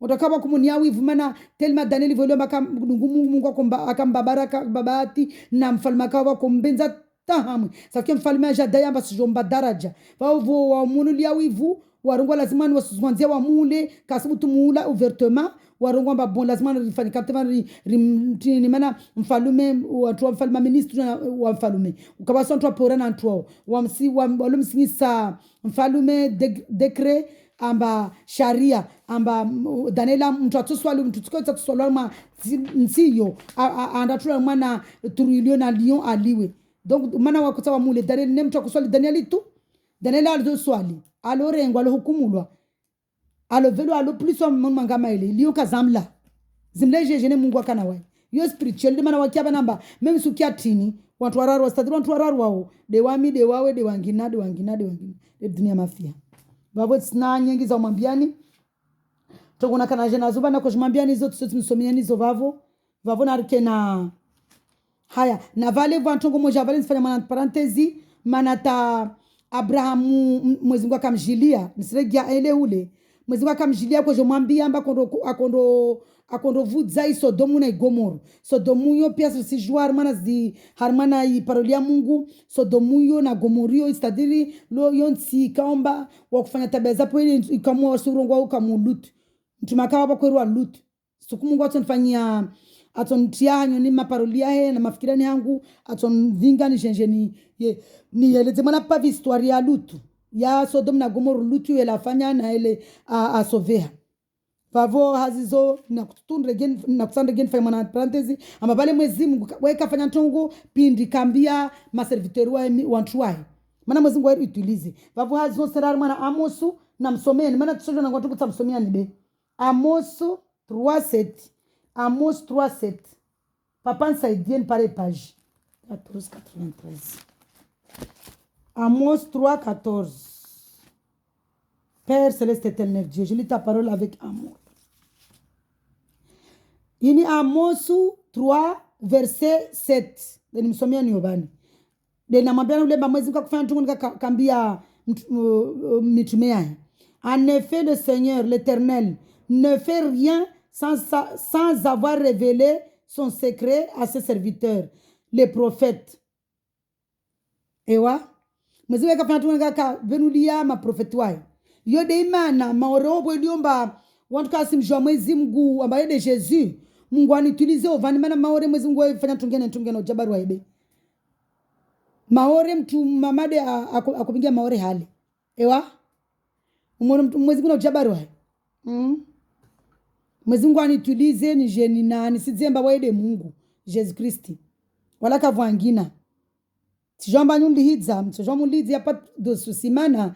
utakawa kumunia wivu mana telma Danieli volio Mungu akambabaraka babati na mfalme akawa kumbenza tahamu sakia mfalme ajadaya amba sijomba daraja vavo wa munulia wivu warungwa lazima ni wasuzwanzia wa mule kasibu tumuula ouvertement warungwa mba bon lazima rifanyika tema ni mana mfalume watu wa mfalme ministru wa mfalume ukabasa watu wa pora na watu wa msingisa mfalume dekre amba sharia amba Daniela mtu atuswali mtu tukota tuswali ma nsiyo andatula mwana turilio na lion aliwe donc mana wakuta wa mule Daniel ne mtu akuswali Danieli tu Daniela alo swali alo rengo alo hukumulwa alo velo alo plus wa mangama ile lion kazamla zimle jejene Mungu akana wai yo spiritual de mana wakiaba namba même sukia tini watu wararu wastadiri wararu wao de wami de wawe de wangina de dunia mafia babo tsina nyengi za mwambiani tokona kana jena zuba na kujmambiani zote sote msomiani zo vavo na rikena haya na vale vantongo moja vale nifanya mana parentesi manata Abrahamu mwezi Mungu akamjilia nisiregia ele ule mwezi Mungu akamjilia kwa jomwambia amba akondo vudza Sodomu na Gomoro Sodomu yo pia si juar harmana i parolia Mungu Sodomu yo na Gomorio istadiri lo yonsi kaomba wa kufanya tabia zapo ile ikamwa wasurungwa ukamulutu mtumakawa bakwerwa lutu siku Mungu atonfanyia atontianyo ni maparolia he na mafikirani yangu atonvinga ni jenjeni ni yeleze mana pa histoire ya lutu ya Sodom na Gomorra lutu yelafanya na ile asovea vavo hazizo na kutundregen na kusandregen fa mana parentesi ama bale mwezi Mungu weka fanya ntongo pindi kambia ma serviteur wa wantwai mana mwezi Mungu utilize vavo hazizo serar mana Amosu na msomeni mana tsojo na ngwatu kutamsomia ni be Amosu 3:7 Amos 3:7 papa nsaidie pare page 14:93 Amos 3:14 Père céleste éternel Dieu je lis ta parole avec amour. Ini Amos 3 verset 7 ni msomea ni Yobani de na mabana ule mwezi kwa kufanya tungu kambia mitume yake. En effet le Seigneur l'Éternel ne fait rien sans avoir révélé son secret à ses serviteurs, les prophètes. Ewa, mwezi weka fanya tunga venulia maprofeti wao. Yo de imana maorobo iliomba wantu kasimjua mwezi Mungu ambaye de Jésus. Mungu anitilize ovani mana maore mwezi Mungu fanya tungene jabaru waibe. Maore mtu mamade akupingia maore hali. Ewa, mwezi Mungu jabaru waibe. Mwezi Mungu anitulize ni jeni na nisizemba waide Mungu Jesus Christi wala kavwangina tijamba nyundi hidza mtijamba lidzi hapa dosusimana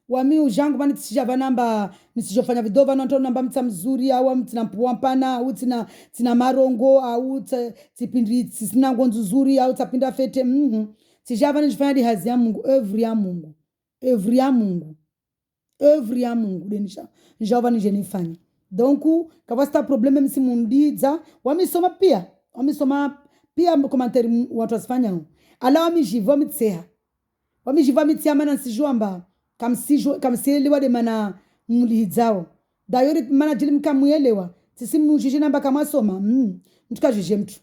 wami ujangu bani tijava namba nisijofanya vidova na namba mta mzuri au mtina mpana au tina marongo au tipindri sina ngonzu nzuri au tapinda fete tijava nijifanya di hazi ya Mungu every ya Mungu denisha njava nijenifanya. Donc kavasta problème msi mundiza wamisoma pia commentaire watu wasifanya ala wamijiva mitseha mana sijwamba kamsielewa de mana mulihizao dayori mana jilim kamuelewa sisi mujije namba kama soma mtukajije mtu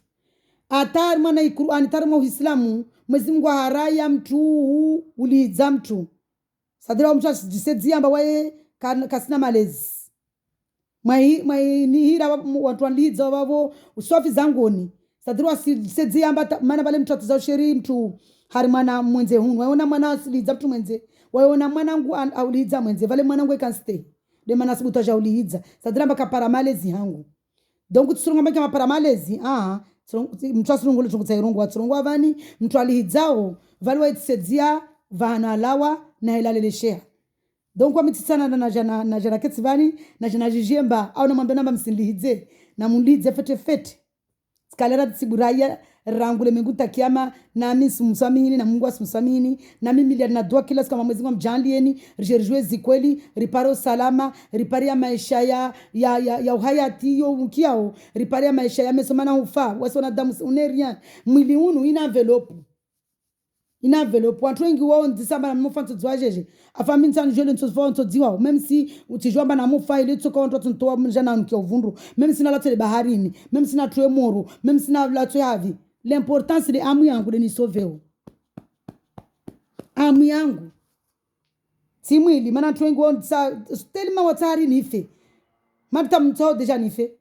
atar mana Qur'an tar mu Uislamu mwezi Mungu haraya mtu ulihiza mtu sadira mtu asijisedzia amba wae kasina malezi mai ni hira watu wanliza wavo usofi zangoni sadiro sedzia amba mana bale mtu atuzao sheri mtu harimana mwenze hunu waona mwana asiliza mtu mwenze waona mwanangu auliza mwenze vale mwanangu ekanste de mana sibuta jauliza sadira amba kapara malezi hangu donc tsurunga mbaka kapara malezi mtu asurungu lutungutsa irungu watsurungu avani mtu alihizao vale waitsedzia vana lawa na ilaleleshea. Donc kwa mititsana na jana ketsivani na jana jijemba au na mwambia namba msindihidze na mundidze fete skalera tsiburaya rangule Mungu takiama na mimi simsamini na Mungu asimsamini na mimi na dua kila siku kama mwezi wa mjandieni rejerjwe zikweli riparo salama riparia maisha ya uhayati yo ukiao riparia maisha ya mesomana ufa wasona damu uneria mwili unu ina envelope inavelope watu wengi wao ndisamba na mufa ntodzwa jeje afami ntsan jole ntsofa ntodziwa même si utijwamba na mufa ile tsoka onto tontoa mjana nkyo uvundu même si na latele baharini même si na tremoro même si na latwe havi l'importance de amu yangu ni soveo amu yangu si mwili maana watu wengi wao telima watari nife mapita mtao deja nife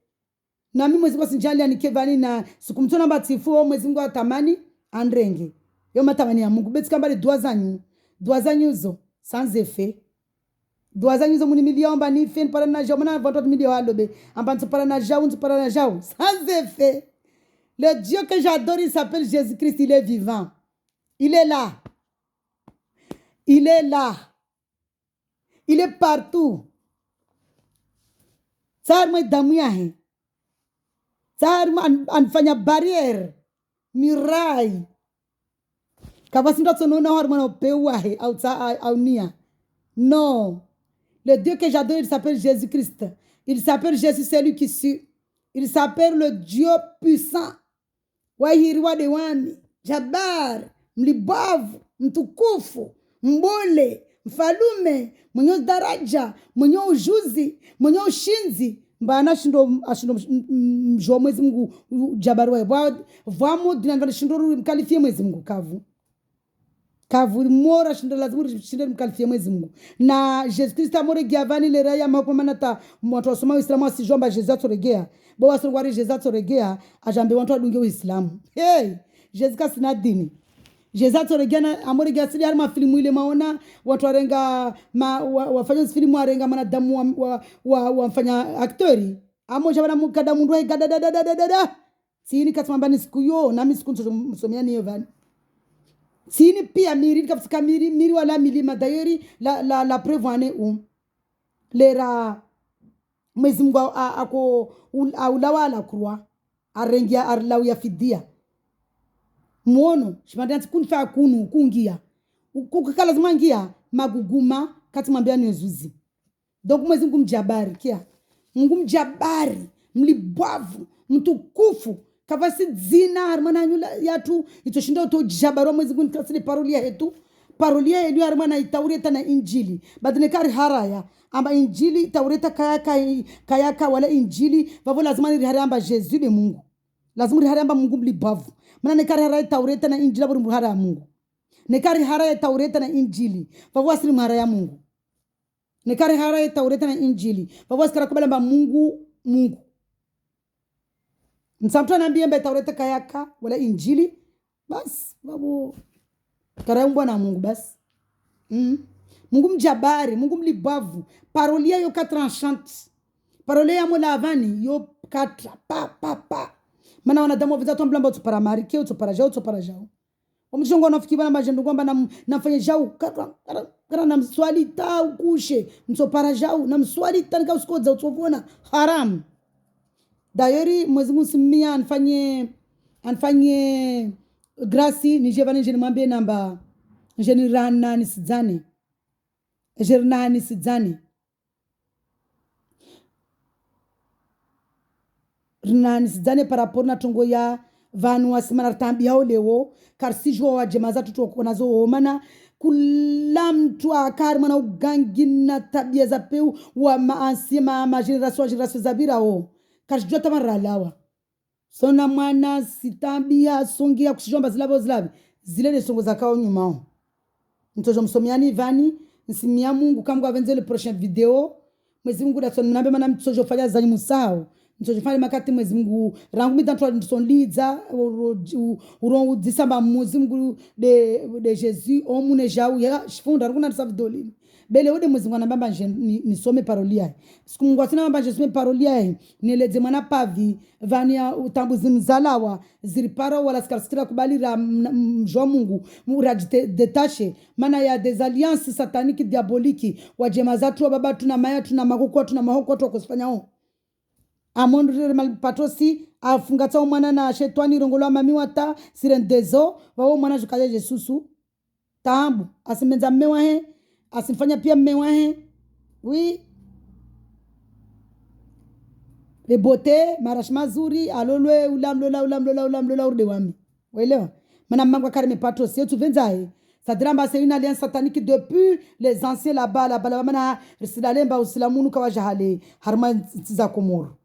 na mimi mwezi kwa sinjali anikevani na sikumtona batifu mwezi Mungu atamani andrenge yo matamani ya Mungu beti kambale dua zanyu zo sans effet dua zanyu zo muni miliomba ni fen para na jao na vanto milio alobe ambanto para na jao sans effet. Le Dieu que j'adore il s'appelle Jésus-Christ, il est vivant, il est là, il est partout. Tsar moi damu yahe tsar anfanya barrière mirai kavasi ndo tsonoona hormona upewa he au nia. Non, le Dieu que j'adore il s'appelle Jésus-Christ, il s'appelle Jésus, c'est lui qui suit, il s'appelle le Dieu puissant wahiriwa dewani Jabbar mlibavu mtukufu mbole mfalume mwenye daraja mwenye ujuzi mwenye ushinzi mbana ashindo mjo mwezi Mungu Jabbar wa vamo dinanga shindo mkalifie mwezi Mungu kavu mora shindo lazima shindo mkalifie mwezi Mungu na Jesus Christ amore giavani le raya makomana ta watu wasoma Uislamu asijomba Jesus atoregea bo wasongwari Jesus atoregea ajambe watu adunge Uislamu. Hey, Jesus kasina dini Jesus atoregea na amore giasili harma filmu ile maona watu warenga wafanya filmu warenga mana damu wafanya aktori amoja bana mukada mundu hai gada sini katmambani siku yo na mimi siku nsomea ni Evan sini pia miri kapsika miri wala milima dayeri la preuve lera mwezi Mungu ako aulawala kurwa arengia arlau ya fidia muono shimandanti kunfa kunu kungia kukala zimangia maguguma kati mwambia nizuzi donc mwezi Mungu mjabari kia Mungu mjabari mlibavu mtukufu kavasi zina harmana nyula yatu itoshinda utojabaro mwezi Mungu kasili parolia yetu harmana itaureta na injili badinekari haraya amba injili taureta kayaka wala injili vavo lazima ni haramba Jesus de Mungu lazima ni haramba Mungu mlibavu maana nekari haraya taureta na injili buri muhara ya Mungu nekari haraya taureta na injili vavo asili muhara ya Mungu nekari haraya taureta na injili vavo asikara kubala Mungu msamtu anambia mbe taureta kayaka wala injili bas vavo karaumbwa na Mungu bas Mungu mjabari Mungu mlibavu parolia yo katranchante parolia mo lavani yo katra pa mana wanadamu waviza tomblamba utupara marike utupara jao omjongo nafikiba na jendu kwamba nafanya jao kara na mswali ta ukushe msopara jao na mswali ta nika usikodza utovona haram dayeri mwezi musimia anfanye grasi nije vane jeni mwambie namba jeni rana nisidzane Jernani sidzani par rapport na tongo ya vanu wasimana tambia olewo karsijwa wa jemaza tutokona zo mana kula mtu akari mana ugangi na tabia za peu wa maansi generation za birao karsijwa tamara lawa sona mwana sitambia songia kusijomba zilabi zile ne songo zakao nyumao mtojo msomiani vani nsimia Mungu kama avenze le prochain video mwezi Mungu da sonambe mana mtojo fanya zanyi musao mtojo fanya makati mwezi Mungu rangu mitanto son liza uron disamba mwezi Mungu de Jesus omune jau ya shifunda nguna savidolini bele ode mwezi Mungu anambamba nisome parolia siku Mungu atina mbamba nisome parolia nieleze mwana pavi vania utambuzi mzalawa ziripara wala skarstira kubalira mjwa Mungu muradi detache mana ya des alliances sataniques diaboliques wa jema zatu wa baba tuna maya tuna makoko tuna mahoko tu kusifanya amondu malpatosi afungata mwana na shetani rongolo mami wata sirendezo wao mwana jukaje Jesusu tambu asimenza mmewa he asimfanya pia mmewa he oui le beauté marash mazuri alolwe ulamlola urde wami waelewa Mana mangwa kare me patro tu venzae. Ça dramba c'est une alliance satanique depuis les anciens là-bas mana risidalemba usilamunu kawajahale harma za komoro.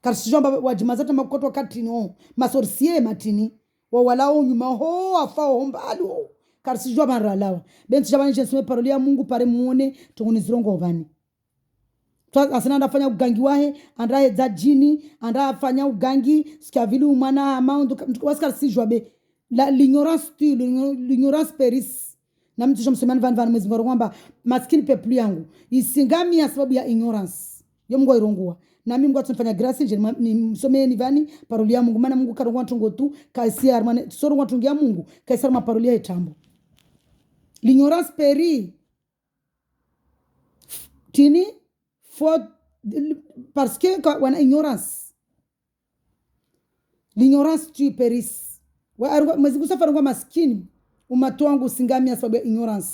Car si jomba wajimazata makoto wakati no masorcier matini wa walao nyuma ho afa hombali ho. Car si jomba ralawa ben tijabani jesume paroli ya Mungu pare muone tungunizirongo ovani. Asana anafanya ugangi wahe andaye za jini anda afanya ugangi sikia vile umana amount waskar si joabe l'ignorance tu l'ignorance peris na mtu jomsomani van mwezi ngorongamba maskini peplu yangu isingami ya sababu ya ignorance yo Mungu irongua na mimi Mungu tunafanya grace nje ni msomee ni vani paroli ya Mungu maana Mungu karongwa tungo tu kaisia armane soro watungia Mungu kaisia maparoli ya etambo l'ignorance peri tini parce que quand on a ignorance l'ignorance tu péris wa mwezigu safari ngwa maskini umatoangu singamia sababu ya ignorance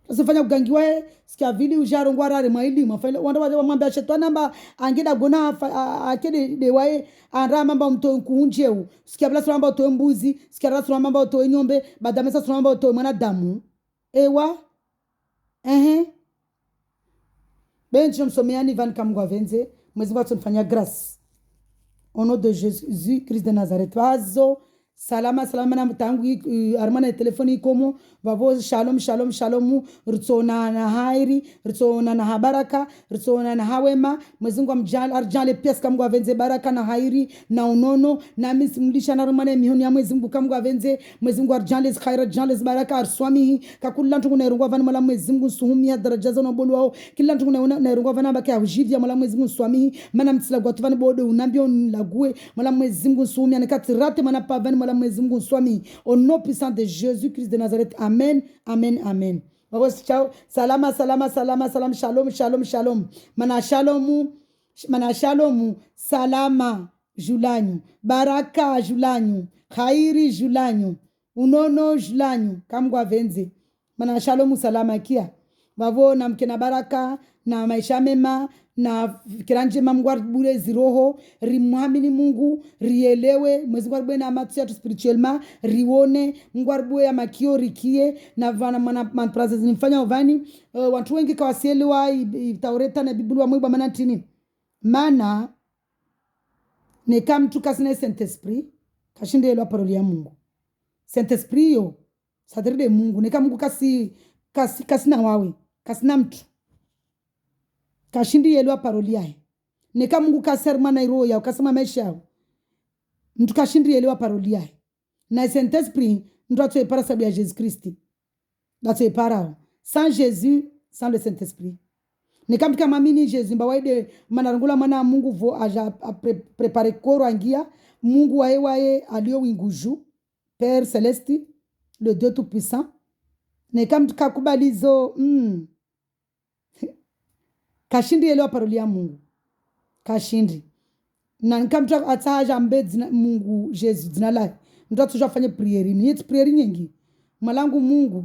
Sasa ugangi wae sikia vili ujaro ngwarare maili mafanya wanda wamwambia shetani amba angeda gona akede de wae anra mamba mto kuunjeu sikia bla sura mamba to mbuzi sikia bla sura mamba to nyombe badamesa sura mamba to mwanadamu ewa benchi msomeani van kamgwa venze mwezi watu nfanya grâce au nom de Jésus Christ de Nazareth wazo salama na mtangu armana telefoni komo vavo shalom ritsona na hairi ritsona na habaraka ritsona na hawema mwezi ngwa mjala arjale pesa kamgwa venze baraka na hairi na unono na misimulisha na armana mihoni ya mwezi ngwa kamgwa venze mwezi ngwa arjale khaira jale baraka arswami kakula ntungu na irungwa vana mala mwezi ngwa suhumia daraja za nobolo wao kila ntungu na irungwa vana baka hujivya mala mwezi ngwa swami mana mtsila gwa tuvani bodo unambio lague mala mwezi ngwa suhumia nikatirate mana pavani mala mwezi Mungu swami au nom puissant de Jésus Christ de Nazareth. Amen, amen, amen. Ciao. Salama, shalom. Mana shalomu, salama julanyu, baraka julanyu, khairi julanyu, unono julanyu, kamgwa venze. Mana shalomu salama kia. Vavo na mkena baraka na maisha mema na kiranje mamgwar bure ziroho rimwamini Mungu rielewe mwezi ngwarbe na matsia tu spirituellement rione ngwarbe ya makio rikie na vana man process nifanya ovani watu wengi kawasielewa taureta na biblia mwiba maana tini maana ne kam tu kasine Saint Esprit kashinde lo parole ya Mungu Saint Esprit yo sadride Mungu ne kam Mungu kasina wawe kasina mtu kashindi yelwa paroli yae neka Mungu kaserma na roho yao kasema maisha yao mtu kashindi yelwa paroli yae na Saint Esprit mtu atoepara sababu ya Jésus Christ atoepara sans Jésus sans le Saint Esprit neka mtu kama mimi Jésus mbawaide manarangula mana Mungu vo aja prepare koro angia Mungu wae alio winguju Père Céleste le Dieu tout puissant neka mtu kakubalizo kashindi elewa paroli ya Mungu kashindi na nikamta ataja mbezi Mungu Jésus dinala ndo tujafanye prieri ni prieri nyingi malangu Mungu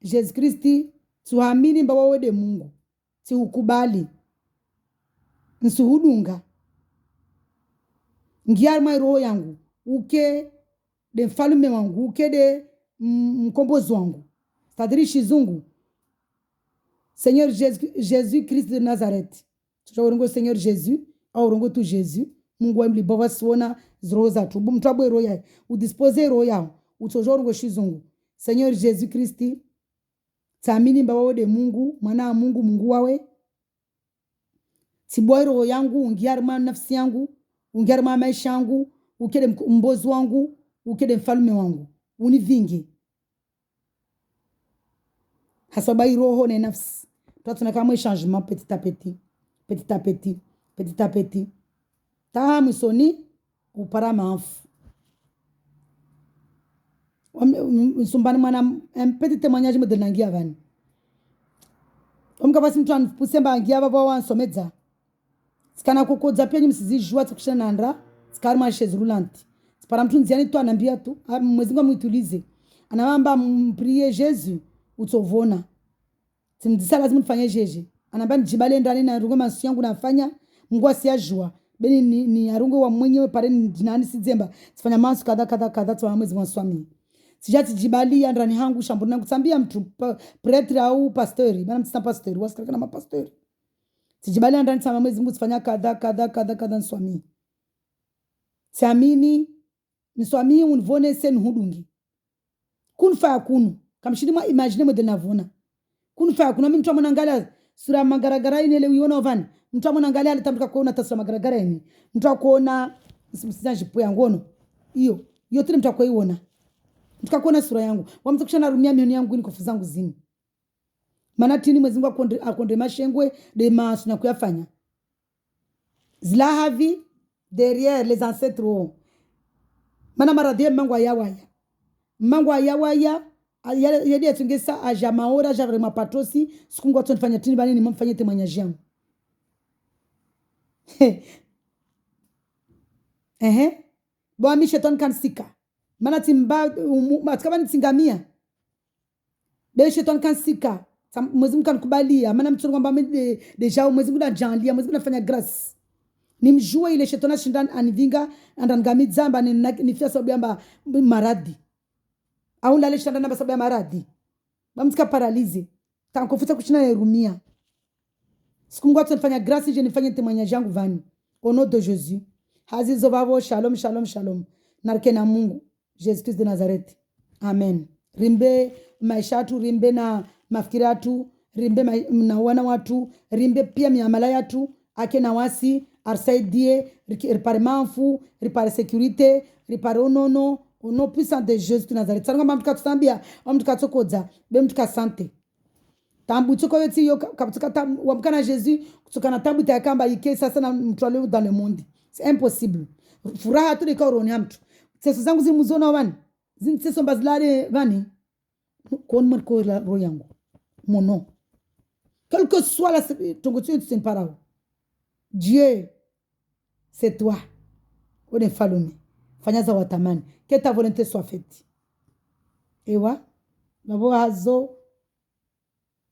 Jésus Kristi tuamini mbawa wede Mungu si ukubali nsuhudunga ngiarma roho yangu uke de mfalume wangu uke de mkombozi wangu tadrishi zungu Seigneur Jésus Christ de Nazareth. Tujaorongo Seigneur Jésus, aorongo tu Jésus. Mungu wa mlibawa siona zroza tu. Mtabwe roya, udispose roya, utojorongo shizungu. Seigneur Jésus Christ, taamini mbawa de Mungu, mwana Mungu Mungu wawe. Tibwa roho yangu, ungiarma nafsi yangu, ungiarma maisha yangu, ukede mbozi wangu, ukede mfalume wangu. Univingi. Hasabai roho na nafsi. Tunakama un changement petit à petit. Ta musoni upara mafu. Sumbani mwana un petit témoignage me donne ngia vani. Omkabasi mtu anpusemba angia baba wa nsomedza. Sikana kokodza pia nyimsizi jua tsukushana nandra, sikarma chaise roulante. Para mtu nziani tu anambia tu, mwezinga muitulize. Anawamba mprie Jésus utovona. Simdisa lazima nifanye jeje. Anambia nijibale ndani na rungo mansu yangu nafanya Mungu asiyajua. beni ni arungo wa mwenyewe pare ndinani sidzemba sifanya masu kadha twa mwezi wa swami sijati jibali andrani hangu shambu nangu tsambia mtu pretre au pastori bana mtsina pastori wasikana na mapastori sijibali andrani tsama mwezi Mungu sifanya kadha swami siamini ni swami unvone sen hudungi kunfa kunu kamshini mwa imagine model navona kunfa kuna mimi mtu mwanangalia sura magaragara ile uiona ovani mtu mwanangalia alitamka kuona tasura magaragara ni mtu akuona msizaji ya ngono hiyo tena mtu akoiona mtu akuona sura yangu wamtukushana rumia mioni yangu ni kofu zangu zini maana tini mwezi Mungu akonde mashengwe de masu na kuyafanya zlahavi derrière les ancêtres maana maradhi mangu ayawaya yadi atungesa aja maora aja vrema patosi sikungu watu nifanya tini bani ni mfanye temanyaji yangu Boa mi shetani kansika maana timba matkaba ni tingamia be shetani kansika mwezi Mungu kanikubalia maana mtu kwamba deja mwezi Mungu anajalia mwezi Mungu anafanya grace nimjue ile shetani ashinda anivinga andangami zamba nifia sababu ya maradhi au lale shetani namba sababu ya maradhi bamtika paralize tankofuta kuchina yerumia sikungu watu nifanya grace je nifanye temanyaji yangu vani au nom de Jésus hazizo vavo shalom narke na Mungu Jesus Christ de Nazareth amen rimbe maisha tu rimbe na mafikiri yatu rimbe na wana watu rimbe pia miamala yatu ake na wasi arsaidie ripare manfu ripare sécurité ripare onono au nom puissant de Jésus de Nazareth sanga mtu katambia mtu katsokodza be mtu kasante tambu tsoko yoti yo kaputuka wamkana Jésus kutukana tambu takamba ike sasa na mtu alio dans le monde c'est impossible furaha tu liko roni mtu seso zangu zimuzona wani seso mbazilare vani kon marko la roho yangu mono quel que soit la tongotu tu parao Dieu c'est toi on fallume fanya za watamani que ta volonté soit faite ewa babo hazo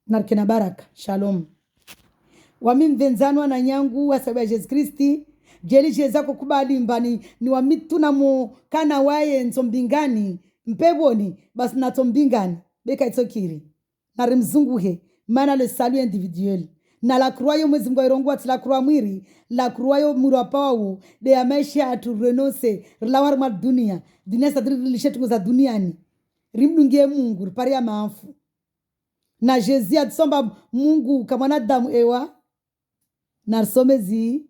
narkena baraka shalom wamimvenzanwa na nyangu wa sababu ya Jesus Kristi jeli jeza kukubali mbani ni wamitu na mu kana waye nsombingani mpeboni basi na tombingani beka itokiri na rimzunguhe maana le salut individuel na la croix yo mwezi Mungu irongwa la croix mwiri la croix yo mwiri wa pao de ya maisha atu renonce relawar ma dunia sadri lishetu za duniani rimdungie Mungu ripari ya maafu na Jésus atsomba Mungu kama na damu ewa na somezi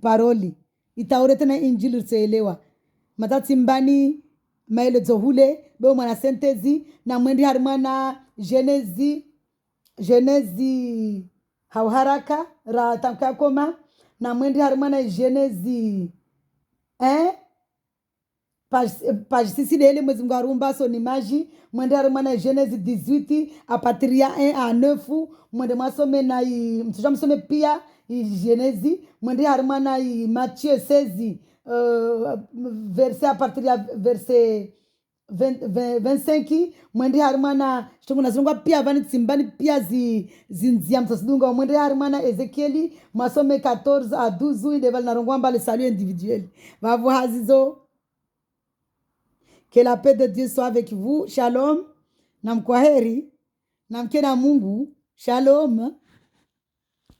paroli itaurete na injili tseelewa matati mbani maelezo hule be mwana sentezi na mwendi harimana genezi hauharaka ra tankakoma na mwendi harimana genezi page 6 dele mwezi Mungu arumba so ni maji mwende harimana genezi 18 a partir ya 1 à 9 mwende masome na mtuja msome pia Genesi mwende harimana Matthieu 16 verset à partir ya verset 25 mwende harimana shtungu nazunga pia vani tsimbani pia zinzia mtasidunga mwende harimana Ezekieli masome 14 à 12 ile val narongwa le salut individuel vavo hazizo. Que la paix de Dieu soit avec vous. Shalom. Namkwaheri. Namkena Mungu. Shalom.